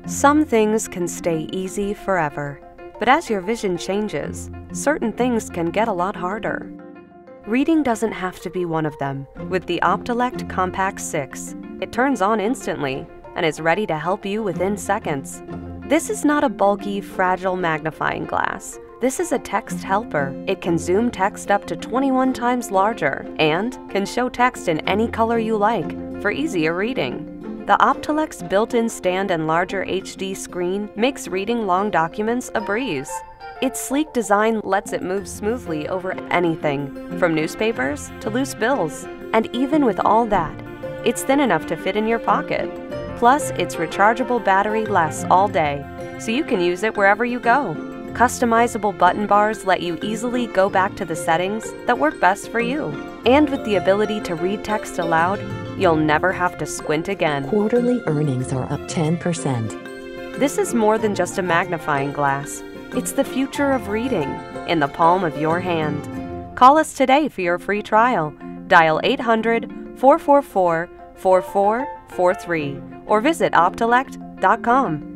Some things can stay easy forever, but as your vision changes, certain things can get a lot harder. Reading doesn't have to be one of them. With the Optelec Compact 6, it turns on instantly and is ready to help you within seconds. This is not a bulky, fragile magnifying glass. This is a text helper. It can zoom text up to 21 times larger and can show text in any color you like for easier reading. The Optelec's built-in stand and larger HD screen makes reading long documents a breeze. Its sleek design lets it move smoothly over anything, from newspapers to loose bills. And even with all that, it's thin enough to fit in your pocket. Plus, its rechargeable battery lasts all day, so you can use it wherever you go. Customizable button bars let you easily go back to the settings that work best for you. And with the ability to read text aloud, you'll never have to squint again. Quarterly earnings are up 10%. This is more than just a magnifying glass. It's the future of reading in the palm of your hand. Call us today for your free trial. Dial 800-444-4443 or visit optelec.com.